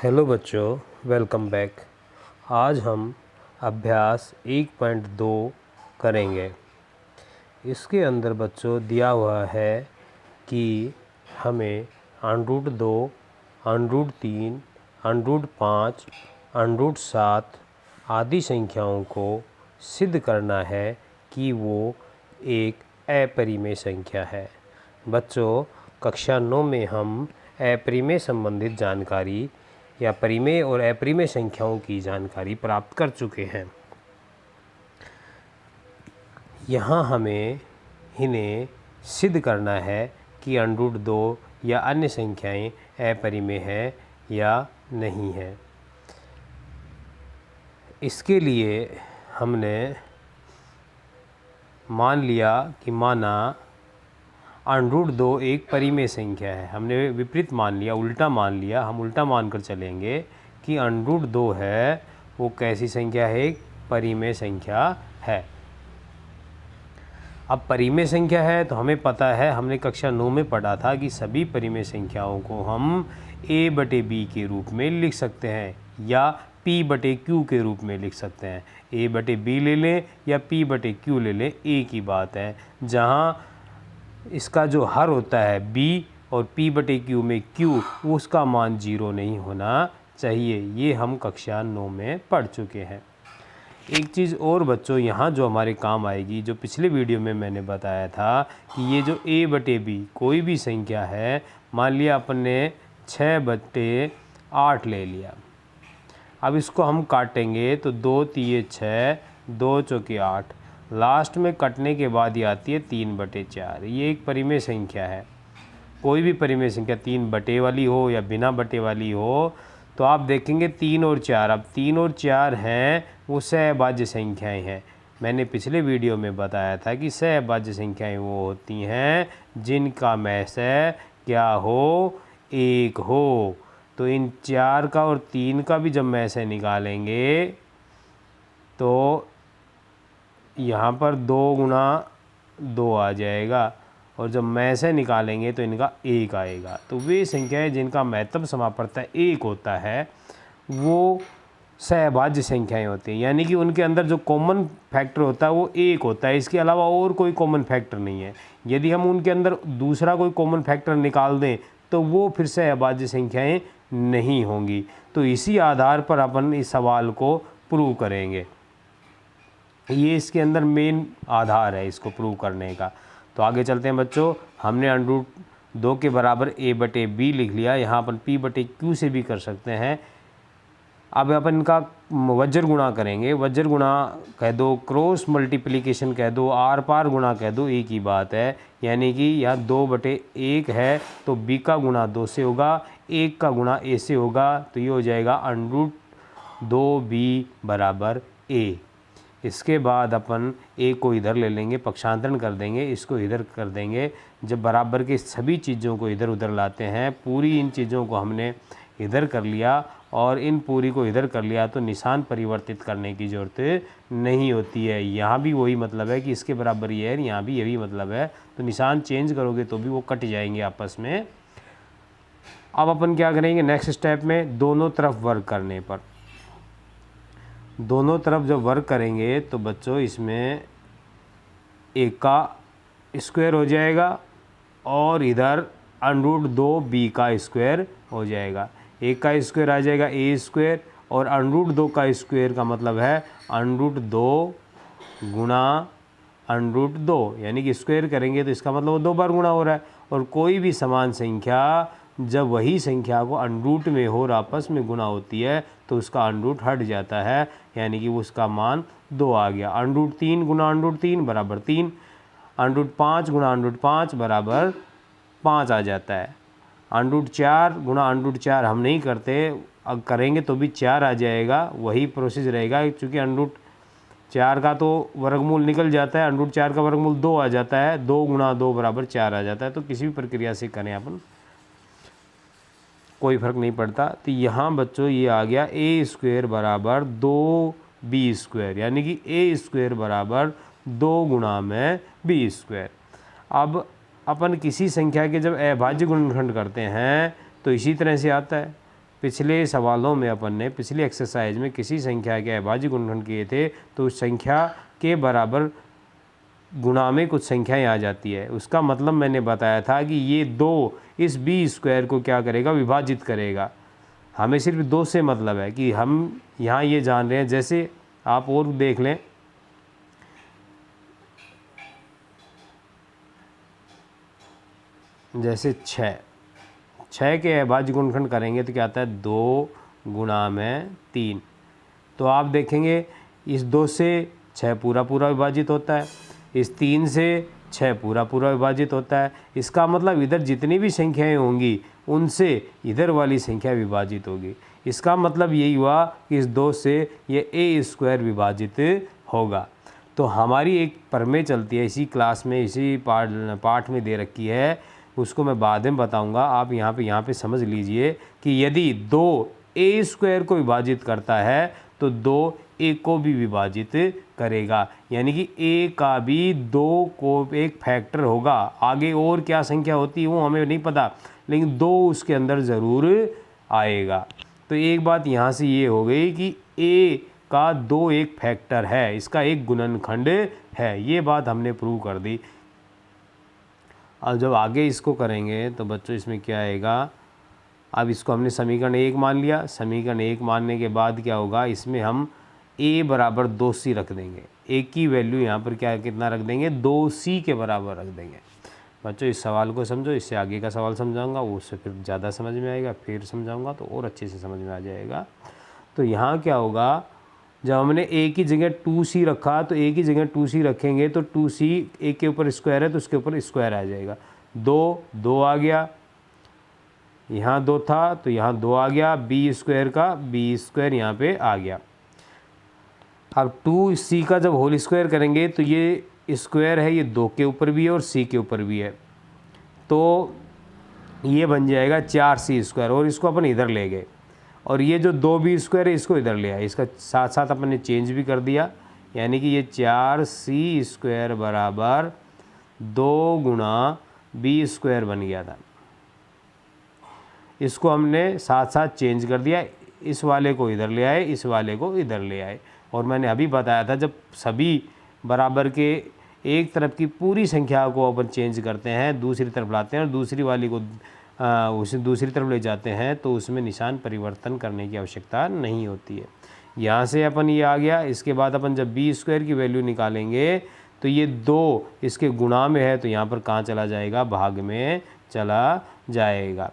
Hello बच्चों, welcome back. आज हम अभ्यास 1.2 करेंगे। इसके अंदर बच्चों दिया हुआ है कि हमें √2, √3, √5, √7 आदि संख्याओं को सिद्ध करना है कि वो एक अपरिमेय संख्या है। बच्चों, कक्षा 9 में हम अपरिमेय संबंधित जानकारी या परिमेय और अपरिमेय संख्याओं की जानकारी प्राप्त कर चुके हैं। यहाँ हमें इन्हें सिद्ध करना है कि √2 या अन्य संख्याएं अपरिमेय हैं या नहीं हैं। इसके लिए हमने मान लिया कि √2 एक परिमेय संख्या है। हमने विपरीत मान लिया, उल्टा मान लिया। हम उल्टा मानकर चलेंगे कि √2 है वो कैसी संख्या है? एक परिमेय संख्या है। अब परिमेय संख्या है तो हमें पता है, हमने कक्षा 9 में पढ़ा था कि सभी परिमेय संख्याओं को हम a/b के रूप में लिख सकते हैं या p/q के रूप में लिख सकते हैं। a/b ले लें या p/q ले लें, एक ही बात है। जहाँ इसका जो हर होता है b और p/q में q, उसका मान 0 नहीं होना चाहिए। ये हम कक्षा 9 में पढ़ चुके हैं। एक चीज़ और बच्चों यहाँ जो हमारे काम आएगी, जो पिछले वीडियो में मैंने बताया था कि ये जो a/b कोई भी संख्या है, मान लिया अपन ने 6/8 ले लिया। अब इसको हम काटेंगे तो 2 तिये 6, 2 चौके 8, लास्ट में कटने के बाद ये आती है 3/4। ये एक परिमेय संख्या है। कोई भी परिमेय संख्या 3 बटे वाली हो या बिना बटे वाली हो, तो आप देखेंगे 3 और 4, अब 3 और 4 हैं वो सहभाज्य संख्याएं हैं। मैंने पिछले वीडियो में बताया था कि सहभाज्य संख्याएं वो होती हैं जिनका महसय क्या हो? 1 हो। तो इन 4 का और 3 का भी जब महसय निकालेंगे तो यहाँ पर 2 गुना 2 आ जाएगा, और जब महसय निकालेंगे तो इनका 1 आएगा। तो वे संख्याएं जिनका महत्तम समापवर्तक 1 होता है वो सहभाज्य संख्याएं होती हैं, यानी कि उनके अंदर जो कॉमन फैक्टर होता है वो 1 होता है। इसके अलावा और कोई कॉमन फैक्टर नहीं है। यदि हम उनके अंदर दूसरा कोई कॉमन फैक्टर निकाल दें तो वो फिर सहभाज्य संख्याएं नहीं होंगी। तो इसी आधार पर अपन इस सवाल को प्रूव करेंगे। ये इसके अंदर मेन आधार है इसको प्रूव करने का। तो आगे चलते हैं बच्चों। हमने √2 के बराबर a/b लिख लिया। यहाँ अपन p/q से भी कर सकते हैं। अब अपन इनका वज्र गुणा करेंगे। वज्र गुणा कह दो, क्रॉस मल्टीप्लिकेशन कह दो, आर पार गुणा कह दो, एक ही बात है। यानी कि यहाँ 2/1 है तो b का गुणा 2 से होगा, 1 का गुणा a से होगा। तो ये हो जाएगा √2b बराबर a। इसके बाद अपन a को इधर ले लेंगे, पक्षांतरण कर देंगे, इसको इधर कर देंगे। जब बराबर के सभी चीज़ों को इधर उधर लाते हैं, पूरी इन चीज़ों को हमने इधर कर लिया और इन पूरी को इधर कर लिया, तो निशान परिवर्तित करने की ज़रूरत नहीं होती है। यहाँ भी वही मतलब है कि इसके बराबर ये है, यहाँ भी यही मतलब है। तो निशान चेंज करोगे तो भी वो कट जाएंगे आपस में। अब अपन क्या करेंगे नेक्स्ट स्टेप में? दोनों तरफ वर्ग करने पर, दोनों तरफ जब वर्ग करेंगे तो बच्चों इसमें a का स्क्वायर हो जाएगा और इधर √2b का स्क्वायर हो जाएगा। a का स्क्वायर आ जाएगा a² और √2 का स्क्वायर का मतलब है √2 गुणा √2, यानी कि स्क्वायर करेंगे तो इसका मतलब वो 2 बार गुणा हो रहा है। और कोई भी समान संख्या जब वही संख्या को √ में हो और आपस में गुणा होती है तो उसका √ हट जाता है, यानी कि उसका मान 2 आ गया। √3 गुणा √3 बराबर 3, √5 गुणा √5 बराबर 5 आ जाता है। √4 गुणा √4 हम नहीं करते, अब करेंगे तो भी 4 आ जाएगा, वही प्रोसेस रहेगा। क्योंकि √4 का तो वर्गमूल निकल जाता है, √4 का वर्गमूल 2 आ जाता है। 2 गुणा 2 बराबर 4 आ जाता है। तो किसी भी प्रक्रिया से करें अपन, कोई फ़र्क नहीं पड़ता। तो यहाँ बच्चों ये आ गया a² बराबर 2b², यानी कि a² बराबर 2 गुणा में b²। अब अपन किसी संख्या के जब अभाज्य गुणनखंड करते हैं तो इसी तरह से आता है। पिछले सवालों में अपन ने पिछली एक्सरसाइज में किसी संख्या के अभाज्य गुणनखंड किए थे तो उस संख्या के बराबर गुणा में कुछ संख्याएं आ जाती है। उसका मतलब मैंने बताया था कि ये 2 इस बी स्क्वायर को क्या करेगा, विभाजित करेगा। हमें सिर्फ 2 से मतलब है कि हम यहाँ ये जान रहे हैं। जैसे आप और देख लें, जैसे 6 के अभाज्य गुणनखंड करेंगे तो क्या आता है 2 गुणा में 3। तो आप देखेंगे इस 2 से 6 पूरा पूरा विभाजित होता है, इस 3 से 6 पूरा पूरा विभाजित होता है। इसका मतलब इधर जितनी भी संख्याएं होंगी उनसे इधर वाली संख्या विभाजित होगी। इसका मतलब यही हुआ कि इस 2 से ये ए स्क्वायर विभाजित होगा। तो हमारी एक प्रमेय चलती है इसी क्लास में, इसी पाठ में दे रखी है, उसको मैं बाद में बताऊंगा। आप यहाँ पे समझ लीजिए कि यदि 2 ए स्क्वायर को विभाजित करता है तो 2 ए को भी विभाजित करेगा, यानी कि ए का भी 2 को एक फैक्टर होगा। आगे और क्या संख्या होती है वो हमें नहीं पता, लेकिन 2 उसके अंदर ज़रूर आएगा। तो एक बात यहाँ से ये हो गई कि ए का 2 एक फैक्टर है, इसका एक गुणनखंड है। ये बात हमने प्रूव कर दी। अब जब आगे इसको करेंगे तो बच्चों इसमें क्या आएगा, अब इसको हमने समीकरण 1 मान लिया। समीकरण 1 मानने के बाद क्या होगा, इसमें हम a बराबर 2c रख देंगे। a की वैल्यू यहाँ पर क्या कितना रख देंगे, 2c के बराबर रख देंगे। बच्चों इस सवाल को समझो, इससे आगे का सवाल समझाऊंगा, वो उससे फिर ज़्यादा समझ में आएगा, फिर समझाऊंगा तो और अच्छे से समझ में आ जाएगा। तो यहाँ क्या होगा, जब हमने a की जगह 2c रखा तो a की जगह 2c रखेंगे तो 2c a के ऊपर स्क्वायर है तो उसके ऊपर स्क्वायर आ जाएगा। 2 आ गया, यहाँ 2 था तो यहाँ 2 आ गया, बी स्क्वायर का बी स्क्वायर यहाँ पे आ गया। अब 2c का जब होल स्क्वायर करेंगे तो ये स्क्वायर है, ये 2 के ऊपर भी है और c के ऊपर भी है, तो ये बन जाएगा 4c स्क्वायर। और इसको अपन इधर ले गए और ये जो 2b स्क्वायर है इसको इधर ले आए, इसका साथ साथ अपन ने चेंज भी कर दिया, यानी कि ये 4c स्क्वायर बराबर 2 गुणा बी स्क्वायर बन गया था। इसको हमने साथ साथ चेंज कर दिया, इस वाले को इधर ले आए, इस वाले को इधर ले आए। और मैंने अभी बताया था जब सभी बराबर के एक तरफ की पूरी संख्या को अपन चेंज करते हैं, दूसरी तरफ लाते हैं और दूसरी वाली को उसे दूसरी तरफ ले जाते हैं तो उसमें निशान परिवर्तन करने की आवश्यकता नहीं होती है। यहाँ से अपन ये आ गया। इसके बाद अपन जब बी स्क्वायर की वैल्यू निकालेंगे तो ये 2 इसके गुणा में है तो यहाँ पर कहाँ चला जाएगा, भाग में चला जाएगा।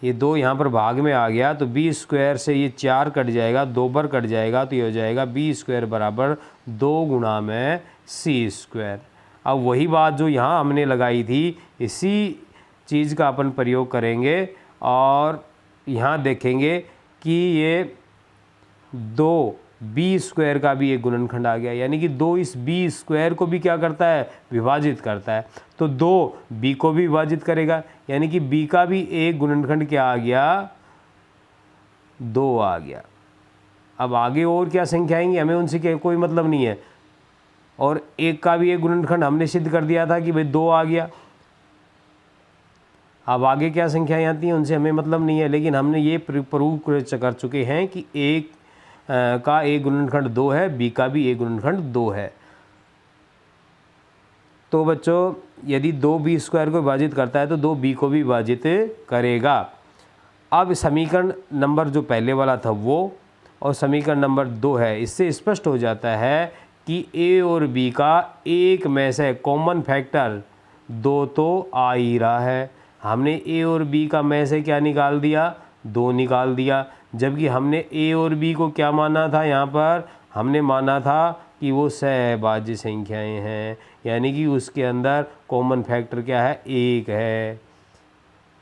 ये 2 यहाँ पर भाग में आ गया तो बी स्क्वायर से ये 4 कट जाएगा, 2 बार कट जाएगा तो ये हो जाएगा बी स्क्वायर बराबर 2 गुणा में सी स्क्वायर। अब वही बात जो यहाँ हमने लगाई थी इसी चीज़ का अपन प्रयोग करेंगे और यहाँ देखेंगे कि ये 2 बी स्क्वायर का भी एक गुणनखंड आ गया, यानी कि 2 इस बी स्क्वायर को भी क्या करता है, विभाजित करता है। तो 2 बी को भी विभाजित करेगा, यानी कि बी का भी एक गुणनखंड क्या आ गया, 2 आ गया। अब आगे और क्या संख्या आएंगी हमें उनसे कोई मतलब नहीं है। और एक का भी एक गुणनखंड हमने सिद्ध कर दिया था कि भाई 2 आ गया। अब आगे क्या संख्याएं आती हैं उनसे हमें मतलब नहीं है, लेकिन हमने ये प्रूव कर चुके हैं कि एक का एक गुणनखंड 2 है, बी का भी एक गुणनखंड 2 है। तो बच्चों यदि 2 बी स्क्वायर को विभाजित करता है तो 2 बी को भी विभाजित करेगा। अब समीकरण नंबर जो पहले वाला था वो और समीकरण नंबर 2 है, इससे स्पष्ट हो जाता है कि ए और बी का एक में से कॉमन फैक्टर 2 तो आ ही रहा है। हमने ए और बी का में से क्या निकाल दिया, 2 निकाल दिया, जबकि हमने ए और बी को क्या माना था, यहाँ पर हमने माना था कि वो सहभाज्य संख्याएं हैं, यानी कि उसके अंदर कॉमन फैक्टर क्या है, 1 है।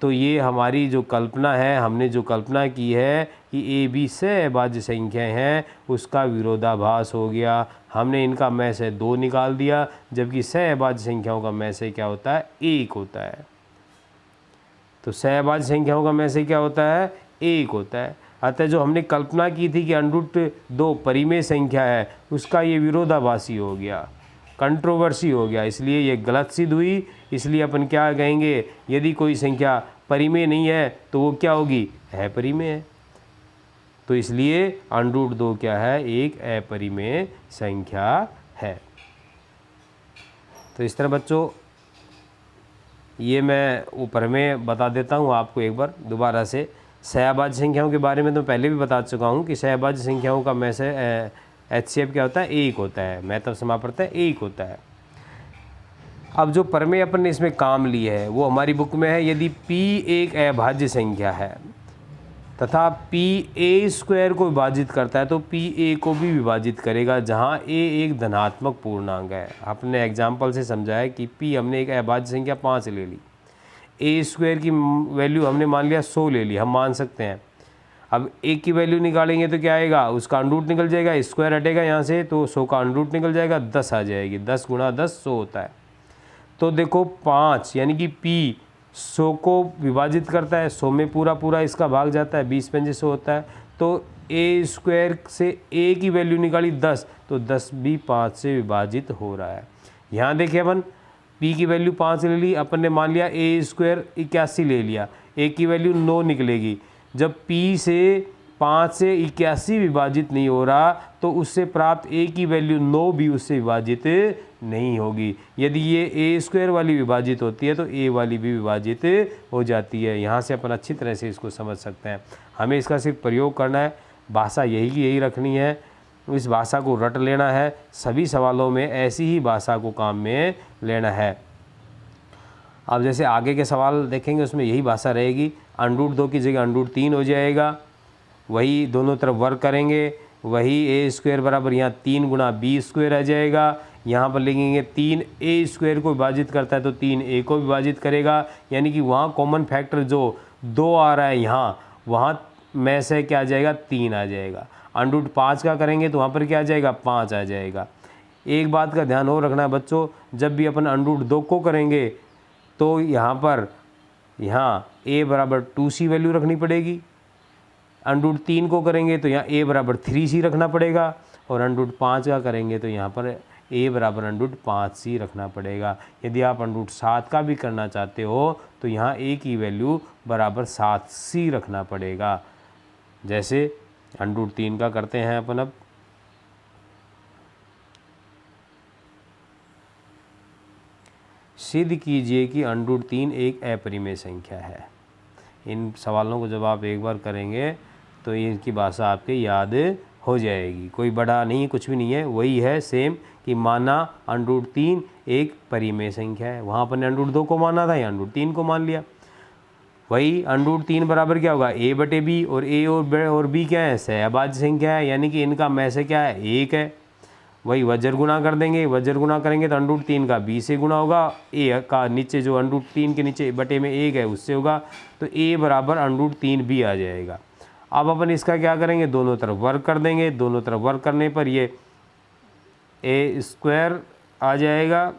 तो ये हमारी जो कल्पना है, हमने जो कल्पना की है कि ए बी सहभाज्य संख्याएं हैं, उसका विरोधाभास हो गया। हमने इनका में से 2 निकाल दिया, जबकि सहभाज्य संख्याओं का में से क्या होता है, 1 होता है। तो सहभाज्य संख्याओं का में से क्या होता है, 1 होता है। अतः जो हमने कल्पना की थी कि √2 परिमेय संख्या है, उसका ये विरोधाभासी हो गया, कंट्रोवर्सी हो गया, इसलिए ये गलत सिद्ध हुई। इसलिए अपन क्या कहेंगे, यदि कोई संख्या परिमेय नहीं है तो वो क्या होगी, अपरिमेय है। तो इसलिए √2 क्या है, एक अपरिमेय संख्या है। तो इस तरह बच्चों ये मैं ऊपर में बता देता हूँ आपको एक बार दोबारा से। सहभाज्य संख्याओं के बारे में तो पहले भी बता चुका हूँ कि सहभाज्य संख्याओं का HCF क्या होता है, एक होता है, महत्तम समापवर्त है एक होता है। अब जो प्रमेय अपन ने इसमें काम ली है वो हमारी बुक में है। यदि P एक अभाज्य संख्या है तथा PA² को विभाजित करता है तो PA को भी विभाजित करेगा, जहाँ A एक धनात्मक पूर्णांक है। आपने एग्जाम्पल से समझाया कि P हमने एक अभाज्य संख्या 5 ले ली, A² की वैल्यू हमने मान लिया 100 ले ली, हम मान सकते हैं। अब A की वैल्यू निकालेंगे तो क्या आएगा, उसका अंडरूट निकल जाएगा, स्क्वायर हटेगा यहाँ से तो 100 का अंडरूट निकल जाएगा, 10 आ जाएगी। 10 × 10 100 होता है। तो देखो 5 यानी कि P 100 को विभाजित करता है, 100 में पूरा इसका भाग जाता है, 20 पंजे 100 होता है। तो A² से A की वैल्यू निकाली 10, तो 10 भी 5 से विभाजित हो रहा है। यहाँ देखिए अपन P की वैल्यू 5 ले ली, अपन ने मान लिया A² 81 ले लिया, A की वैल्यू 9 निकलेगी। जब P से 5 से 81 विभाजित नहीं हो रहा तो उससे प्राप्त A की वैल्यू 9 भी उससे विभाजित नहीं होगी। यदि ये A² वाली विभाजित होती है तो A वाली भी विभाजित हो जाती है। यहाँ से अपन अच्छी तरह से इसको समझ सकते हैं। हमें इसका सिर्फ प्रयोग करना है, भाषा यही रखनी है, इस भाषा को रट लेना है। सभी सवालों में ऐसी ही भाषा को काम में लेना है। अब जैसे आगे के सवाल देखेंगे उसमें यही भाषा रहेगी। √2 की जगह √3 हो जाएगा, वही दोनों तरफ वर्क करेंगे, वही A² बराबर यहाँ 3 × B² आ जाएगा। यहाँ पर लिखेंगे 3 A² को विभाजित करता है तो 3 A को विभाजित करेगा, यानी कि वहाँ कॉमन फैक्टर जो 2 आ रहा है यहाँ, वहाँ में से क्या आ जाएगा, 3 आ जाएगा। √5 का करेंगे तो वहाँ पर क्या आ जाएगा, 5 आ जाएगा। एक बात का ध्यान और रखना है बच्चों, जब भी अपन √2 को करेंगे तो यहाँ पर A बराबर 2C वैल्यू रखनी पड़ेगी। √3 को करेंगे तो यहाँ A बराबर 3C रखना पड़ेगा, और √5 का करेंगे तो यहाँ पर A बराबर √5C रखना पड़ेगा। यदि आप √7 का भी करना चाहते हो तो यहाँ A की वैल्यू बराबर 7C रखना पड़ेगा। जैसे √3 का करते हैं अपन। अब सिद्ध कीजिए कि √3 एक अपरिमेय संख्या है। इन सवालों को जब आप एक बार करेंगे तो इनकी भाषा आपके याद हो जाएगी। कोई बड़ा नहीं, कुछ भी नहीं है, वही है सेम कि माना √3 एक परिमेय संख्या है। वहाँ पर √2 को माना था, या √3 को मान लिया। वही √3 बराबर क्या होगा, A/B, और A और B क्या है, सहभाज्य संख्या है, यानी कि इनका में से क्या है, 1 है। वही वज्र गुणा कर देंगे, वज्र गुणा करेंगे तो √3 का B से गुणा होगा, A का नीचे जो √3 के नीचे बटे में 1 है उससे होगा, तो A बराबर √3B आ जाएगा। अब अपन इसका क्या करेंगे, दोनों तरफ वर्क कर देंगे। दोनों तरफ वर्क करने पर ये A² आ जाएगा,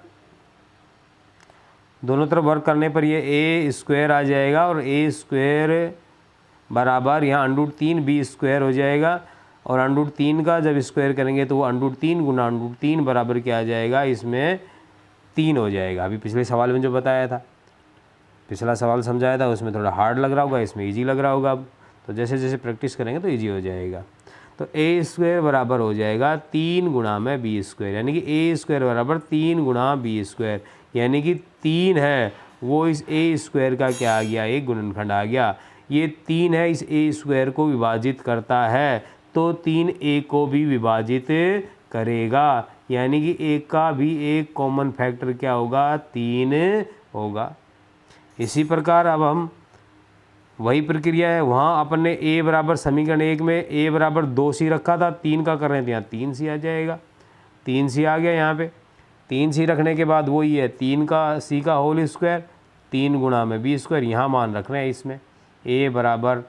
दोनों तरफ वर्क करने पर ये A² आ जाएगा, और A² बराबर यहाँ √3 B² हो जाएगा। और √3 का जब स्क्वायर करेंगे तो वो √3 × √3 बराबर क्या आ जाएगा, इसमें 3 हो जाएगा। अभी पिछले सवाल में जो बताया था, पिछला सवाल समझाया था, उसमें थोड़ा हार्ड लग रहा होगा, इसमें इजी लग रहा होगा। अब तो जैसे जैसे प्रैक्टिस करेंगे तो इजी हो जाएगा। तो A² बराबर हो जाएगा 3 × B², यानी कि A² बराबर 3 × B², यानी कि 3 है वो इस A² का क्या आ गया, एक गुणनखंड आ गया। ये 3 है इस A² को विभाजित करता है तो 3 A को भी विभाजित करेगा, यानी कि A का भी एक कॉमन फैक्टर क्या होगा, 3 होगा। इसी प्रकार अब हम वही प्रक्रिया है, वहाँ अपन ने A बराबर समीकरण 1 में A बराबर 2C रखा था, 3 का कर रहे थे, यहाँ 3C आ जाएगा। 3C आ गया यहाँ पे। 3C रखने के बाद वही है 3 का C का होल स्क्वायर, 3 × B², यहाँ मान रख रहे हैं इसमें A बराबर,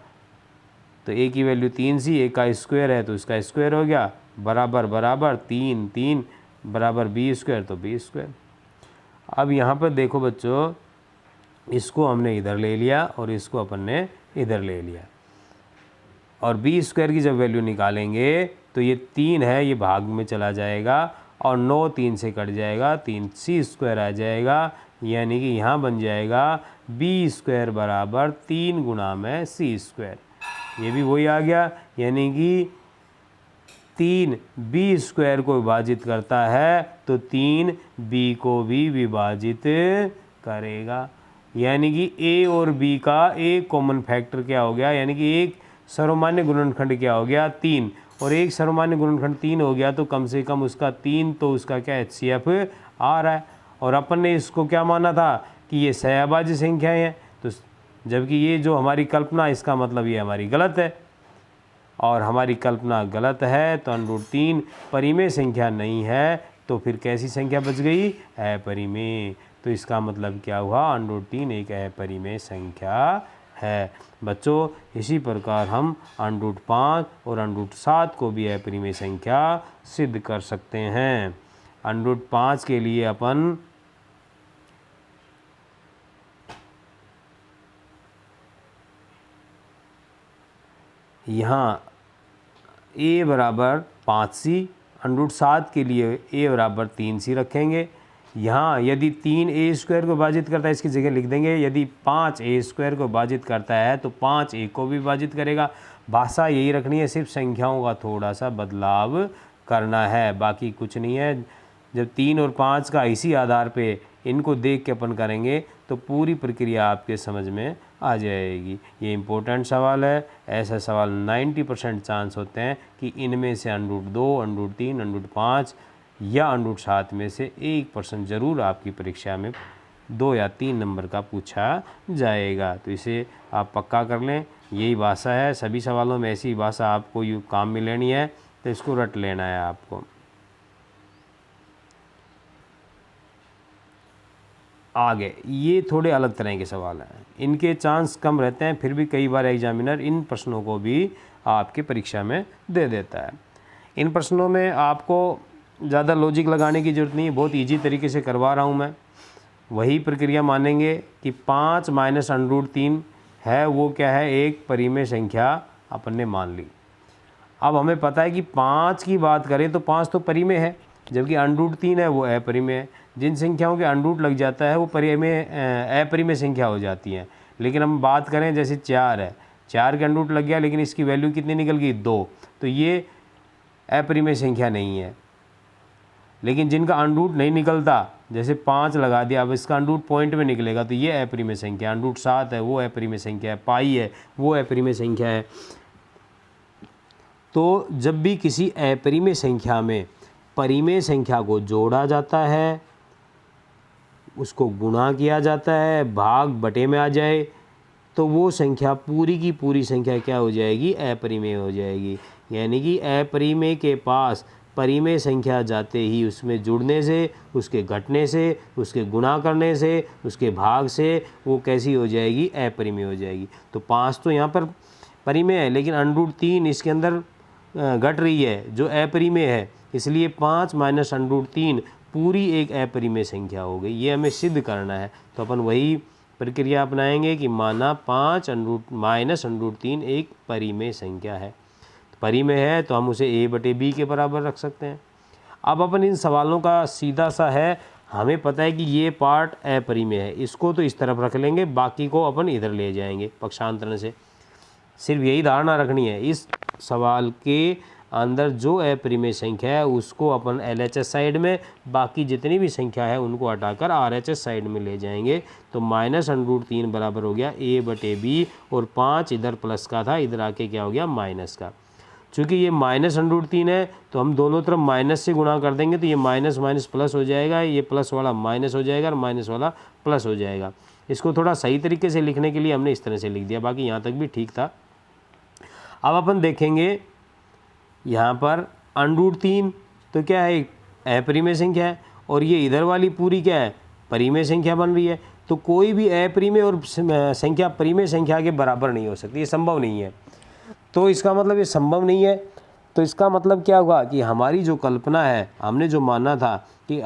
तो A की वैल्यू 3C, A का स्क्वायर है तो इसका स्क्वायर हो गया, बराबर बराबर 3 बराबर B² तो B²। अब यहाँ पर देखो बच्चों, इसको हमने इधर ले लिया और इसको अपन ने इधर ले लिया, और B² की जब वैल्यू निकालेंगे तो ये 3 है, ये भाग में चला जाएगा, और 9 3 से कट जाएगा, 3C² आ जाएगा, यानी कि यहाँ बन जाएगा बी स्क्वायर बराबर 3 गुणा में सी स्क्वायर। ये भी वही आ गया, यानी कि 3 बी स्क्वायर को विभाजित करता है तो 3 बी को भी विभाजित करेगा। यानी कि ए और बी का एक कॉमन फैक्टर क्या हो गया, यानी कि एक सर्वमान्य गुणनखंड क्या हो गया 3, और एक सर्वमान्य गुणनखंड 3 हो गया तो कम से कम उसका 3 तो उसका क्या HCF आ रहा है। और अपन ने इसको क्या माना था कि ये सहअभाज्य संख्याएं हैं, तो जबकि ये जो हमारी कल्पना, इसका मतलब ये हमारी गलत है, और हमारी कल्पना गलत है तो √3 परिमेय संख्या नहीं है, तो फिर कैसी संख्या बच गई, अपरिमेय। तो इसका मतलब क्या हुआ, √3 एक अपरिमेय संख्या है। बच्चों इसी प्रकार हम √5 और √7 को भी अपरिमेय संख्या सिद्ध कर सकते हैं। √5 के लिए अपन यहाँ a बराबर 5c, √7 के लिए a बराबर 3c रखेंगे। यहाँ यदि 3 a स्क्वायर को विभाजित करता है, इसकी जगह लिख देंगे यदि 5 a स्क्वायर को विभाजित करता है तो 5 a को भी विभाजित करेगा। भाषा यही रखनी है, सिर्फ संख्याओं का थोड़ा सा बदलाव करना है, बाकी कुछ नहीं है। जब 3 और 5 का इसी आधार पे इनको देख के अपन करेंगे तो पूरी प्रक्रिया आपके समझ में आ जाएगी। ये इम्पोर्टेंट सवाल है, ऐसा सवाल 90% चांस होते हैं कि इनमें से √2, √3, √5 या √7 में से 1% ज़रूर आपकी परीक्षा में 2 या 3 नंबर का पूछा जाएगा। तो इसे आप पक्का कर लें, यही भाषा है, सभी सवालों में ऐसी भाषा आपको काम में लेनी है, तो इसको रट लेना है आपको। आगे ये थोड़े अलग तरह के सवाल हैं, इनके चांस कम रहते हैं, फिर भी कई बार एग्जामिनर इन प्रश्नों को भी आपके परीक्षा में दे देता है। इन प्रश्नों में आपको ज़्यादा लॉजिक लगाने की ज़रूरत नहीं है, बहुत इजी तरीके से करवा रहा हूँ मैं। वही प्रक्रिया मानेंगे कि 5 माइनस √3 है, वो क्या है, एक परिमेय संख्या अपन ने मान ली। अब हमें पता है कि 5 की बात करें तो 5 तो परिमेय है, जबकि √3 है वो अपरिमेय है। जिन संख्याओं के √ लग जाता है वो अपरिमेय संख्या हो जाती है। लेकिन हम बात करें जैसे 4 है, 4 के √ लग गया लेकिन इसकी वैल्यू कितनी निकल गई, 2, तो ये अपरिमेय संख्या नहीं है। लेकिन जिनका √ नहीं निकलता, जैसे 5 लगा दिया, अब इसका √ पॉइंट में निकलेगा तो ये अपरिमेय संख्या। √7 है वो अपरिमेय संख्या है, पाई है वो अपरिमेय संख्या है। तो जब भी किसी अपरिमेय संख्या में परिमेय संख्या को जोड़ा जाता है, उसको गुणा किया जाता है, भाग बटे में आ जाए, तो वो संख्या पूरी की पूरी संख्या क्या हो जाएगी, अपरिमेय हो जाएगी। यानी कि अपरिमेय के पास परिमेय संख्या जाते ही उसमें जुड़ने से, उसके घटने से, उसके गुणा करने से, उसके भाग से वो कैसी हो जाएगी, अपरिमेय हो जाएगी। तो 5 तो यहाँ पर परिमेय है, लेकिन √3 इसके अंदर घट रही है जो अपरिमेय है, इसलिए 5 माइनस √3 पूरी एक अपरिमेय संख्या हो गई। ये हमें सिद्ध करना है, तो अपन वही प्रक्रिया अपनाएंगे कि माना 5 माइनस √3 एक परिमेय संख्या है। तो परिमेय है तो हम उसे a/b के बराबर रख सकते हैं। अब अपन इन सवालों का सीधा सा है, हमें पता है कि ये पार्ट अपरिमेय है, इसको तो इस तरफ रख लेंगे, बाकी को अपन इधर ले जाएंगे पक्षांतरण से। सिर्फ यही धारणा रखनी है, इस सवाल के अंदर जो अपरिमेय संख्या है उसको अपन LHS साइड में, बाकी जितनी भी संख्या है उनको हटाकर RHS साइड में ले जाएंगे। तो माइनस √3 बराबर हो गया a/b, और 5 इधर प्लस का था, इधर आके क्या हो गया, माइनस का। चूँकि ये माइनस √3 है तो हम दोनों तरफ माइनस से गुणा कर देंगे, तो ये माइनस माइनस प्लस हो जाएगा, ये प्लस वाला माइनस हो जाएगा और माइनस वाला प्लस हो जाएगा। इसको थोड़ा सही तरीके से लिखने के लिए हमने इस तरह से लिख दिया, बाकी यहाँ तक भी ठीक था। अब अपन देखेंगे यहाँ पर √3 तो क्या है, अपरिमेय संख्या है, और ये इधर वाली पूरी क्या है, परिमेय संख्या बन रही है। तो कोई भी अपरिमेय और संख्या परिमेय संख्या के बराबर नहीं हो सकती, ये संभव नहीं है। तो इसका मतलब ये संभव नहीं है, तो इसका मतलब क्या होगा कि हमारी जो कल्पना है, हमने जो माना था कि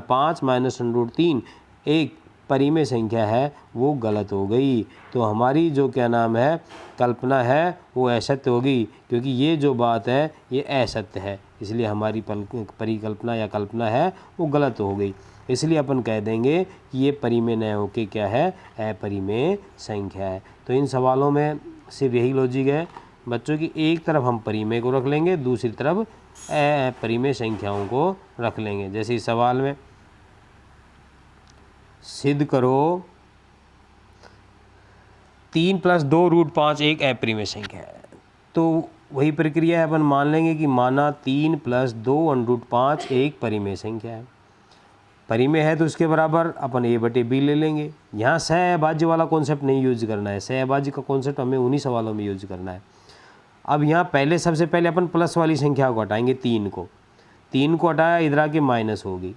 5 माइनस √3 एक परिमेय संख्या है, वो गलत हो गई। तो हमारी जो क्या नाम है कल्पना है वो असत्य होगी, क्योंकि ये जो बात है ये असत्य है, इसलिए हमारी परिकल्पना या कल्पना है वो गलत हो गई। इसलिए अपन कह देंगे कि ये परिमेय न होके क्या है, अपरिमेय संख्या है। तो इन सवालों में सिर्फ यही लॉजिक है बच्चों की, एक तरफ हम परिमेय को रख लेंगे, दूसरी तरफ अपरिमेय संख्याओं को रख लेंगे। जैसे इस सवाल में सिद्ध करो 3 + 2√5 एक अपरिमेय संख्या है। तो वही प्रक्रिया है, अपन मान लेंगे कि माना 3 + 2√5 एक परिमेय संख्या है। परिमेय है तो उसके बराबर अपन a/b ले लेंगे। यहाँ सहअभाज्य वाला कॉन्सेप्ट नहीं यूज करना है, सहअभाज्य का कॉन्सेप्ट हमें उन्हीं सवालों में यूज करना है। अब यहाँ सबसे पहले अपन प्लस वाली संख्या को हटाएंगे, 3 को हटाया, इधर आके माइनस होगी।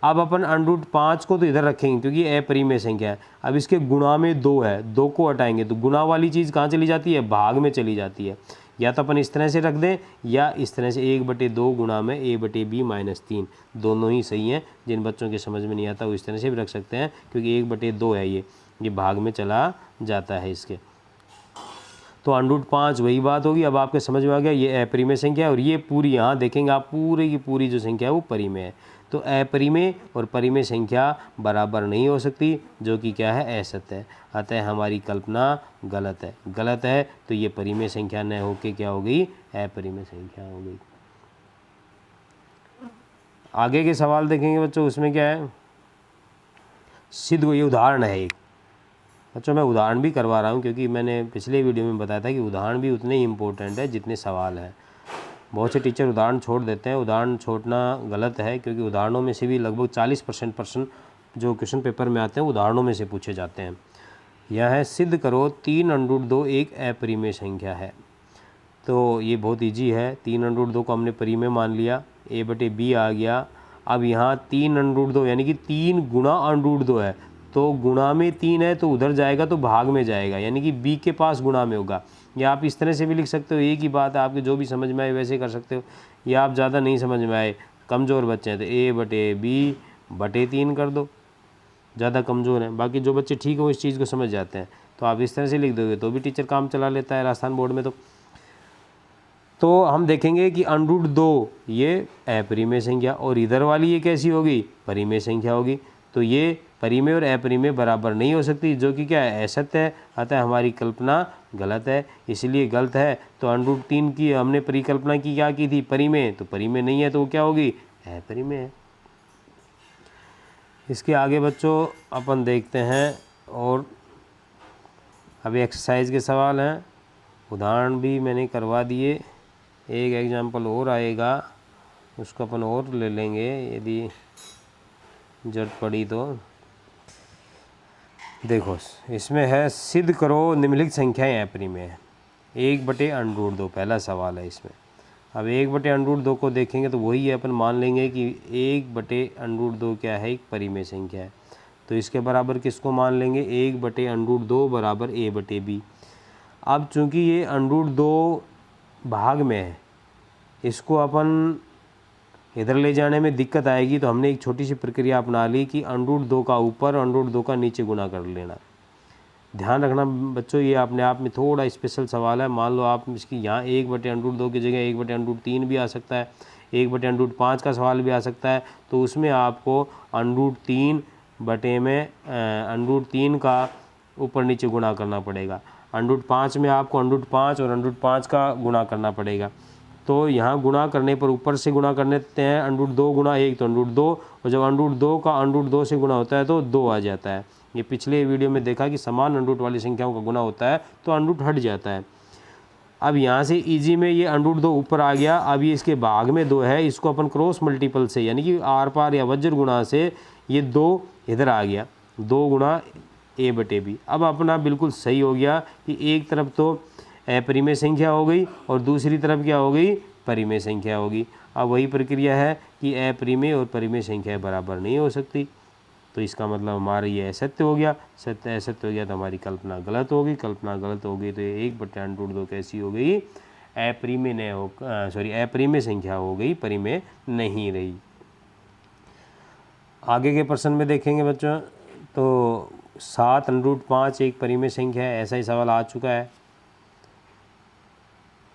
अब अपन √5 को तो इधर रखेंगे क्योंकि अपरिमेय संख्या है। अब इसके गुणा में 2 है, 2 को हटाएंगे तो गुणा वाली चीज़ कहाँ चली जाती है, भाग में चली जाती है। या तो अपन इस तरह से रख दें या इस तरह से 1/2 गुणा में a/b - 3, दोनों ही सही हैं। जिन बच्चों के समझ में नहीं आता वो इस तरह से भी रख सकते हैं क्योंकि 1/2 है, ये भाग में चला जाता है इसके। तो √5 वही बात होगी। अब आपके समझ में आ गया ये अपरिमेय संख्या है और ये पूरी यहाँ देखेंगे आप पूरी की पूरी जो संख्या है वो परिमेय है। तो अपरिमेय और परिमेय संख्या बराबर नहीं हो सकती, जो कि क्या है, असत्य है। अतः हमारी कल्पना गलत है। गलत है तो ये परिमेय संख्या न होके क्या हो गई, अपरिमेय संख्या हो गई। आगे के सवाल देखेंगे बच्चों, उसमें क्या है, सिद्ध ये उदाहरण है एक। बच्चों मैं उदाहरण भी करवा रहा हूँ क्योंकि मैंने पिछले वीडियो में बताया था कि उदाहरण भी उतने ही इम्पोर्टेंट है जितने सवाल हैं। बहुत से टीचर उदाहरण छोड़ देते हैं, उदाहरण छोड़ना गलत है क्योंकि उदाहरणों में से भी लगभग 40% जो क्वेश्चन पेपर में आते हैं उदाहरणों में से पूछे जाते हैं। यह है सिद्ध करो 3√2 एक अपरिमेय संख्या है। तो ये बहुत इजी है, 3√2 को हमने परिमेय मान लिया, a/b आ गया। अब यहाँ 3√2 यानी कि 3 गुणा √2 है, तो गुणा में 3 है तो उधर जाएगा तो भाग में जाएगा, यानी कि b के पास गुणा में होगा। या आप इस तरह से भी लिख सकते हो, एक ही बात है, आपके जो भी समझ में आए वैसे कर सकते हो। या आप ज़्यादा नहीं समझ में आए, कमज़ोर बच्चे हैं तो a/b/3 कर दो, ज़्यादा कमज़ोर हैं। बाकी जो बच्चे ठीक हो इस चीज़ को समझ जाते हैं तो आप इस तरह से लिख दोगे तो भी टीचर काम चला लेता है राजस्थान बोर्ड में। तो हम देखेंगे कि √2 ये अपरिमेय संख्या और इधर वाली ये कैसी होगी, परिमेय संख्या होगी। तो ये परिमेय और अपरिमेय बराबर नहीं हो सकती, जो कि क्या है, असत्य है। अतः हमारी कल्पना गलत है, इसलिए गलत है। तो √3 की हमने परिकल्पना की, क्या की थी, परिमेय, तो परिमेय नहीं है तो वो क्या होगी, अपरिमेय है। इसके आगे बच्चों अपन देखते हैं, और अभी एक्सरसाइज के सवाल हैं, उदाहरण भी मैंने करवा दिए। एक एग्जाम्पल और आएगा उसको अपन और ले लेंगे यदि जरूरत पड़ी तो। देखो इसमें है सिद्ध करो निम्नलिखित संख्याएं अपरिमेय है। 1/√2 पहला सवाल है इसमें। अब 1/√2 को देखेंगे तो वही है, अपन मान लेंगे कि 1/√2 क्या है, एक परिमेय संख्या है। तो इसके बराबर किसको मान लेंगे, 1/√2 बराबर a/b। अब चूंकि ये √2 भाग में है, इसको अपन इधर ले जाने में दिक्कत आएगी, तो हमने एक छोटी सी प्रक्रिया अपना ली कि √2 का ऊपर √2 का नीचे गुना कर लेना। ध्यान रखना बच्चों, ये अपने आप में थोड़ा स्पेशल सवाल है। मान लो आप इसकी यहाँ 1/√2 की जगह 1/√3 भी आ सकता है, 1/√5 का सवाल भी आ सकता है। तो उसमें आपको √3 का ऊपर नीचे गुणा करना पड़ेगा। √5 में आपको √5 और √5 का गुणा करना पड़ेगा। तो यहाँ गुणा करने पर ऊपर से गुणा करने देते हैं, √2 गुणा 1 तो √2, और जब √2 का √2 से गुणा होता है तो 2 आ जाता है। ये पिछले वीडियो में देखा कि समान √ वाली संख्याओं का गुणा होता है तो √ हट जाता है। अब यहाँ से इजी में ये √2 ऊपर आ गया। अब ये इसके भाग में 2 है, इसको अपन क्रॉस मल्टीपल से यानी कि आर पार या वज्र गुणा से ये 2 इधर आ गया, 2 गुणा a/b। अब अपना बिल्कुल सही हो गया कि एक तरफ तो अपरिमेय संख्या हो गई और दूसरी तरफ क्या हो गई, परिमेय संख्या होगी। अब वही प्रक्रिया है कि अपरिमेय और परिमेय संख्या बराबर नहीं हो सकती, तो इसका मतलब हमारा ये असत्य हो गया। सत्य असत्य हो गया तो हमारी कल्पना गलत होगी। कल्पना गलत हो गई तो ये 1/√2 कैसी हो गई, अपरिमेय नहीं हो, अपरिमेय संख्या हो गई, परिमेय नहीं रही। आगे के प्रश्न में देखेंगे बच्चों, तो 7√5 एक परिमेय संख्या है, ऐसा ही सवाल आ चुका है।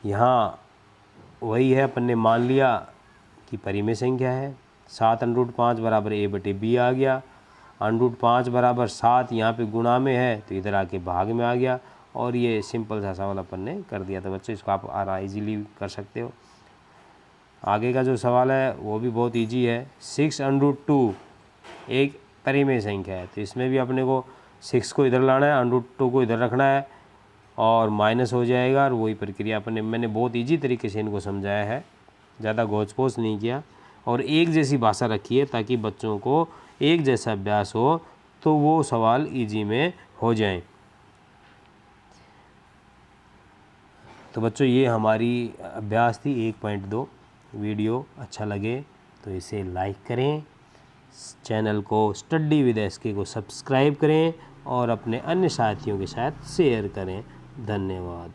यहाँ वही है, अपन ने मान लिया कि परिमेय संख्या है। 7√5 बराबर a बटे b आ गया। √5 बराबर 7 यहाँ पे गुणा में है तो इधर आके भाग में आ गया, और ये सिंपल सा सवाल अपन ने कर दिया। तो बच्चों इसको आप इजीली कर सकते हो। आगे का जो सवाल है वो भी बहुत इजी है। 6√2 एक परिमेय संख्या है, तो इसमें भी अपने को 6 को इधर लाना है, √2 को इधर रखना है और माइनस हो जाएगा, और वही प्रक्रिया मैंने बहुत इजी तरीके से इनको समझाया है, ज़्यादा घोच पोच नहीं किया, और एक जैसी भाषा रखी है ताकि बच्चों को एक जैसा अभ्यास हो तो वो सवाल इजी में हो जाए। तो बच्चों ये हमारी अभ्यास थी 1.2। वीडियो अच्छा लगे तो इसे लाइक करें, चैनल को स्टडी विद एसके को सब्सक्राइब करें और अपने अन्य साथियों के साथ शेयर करें। धन्यवाद।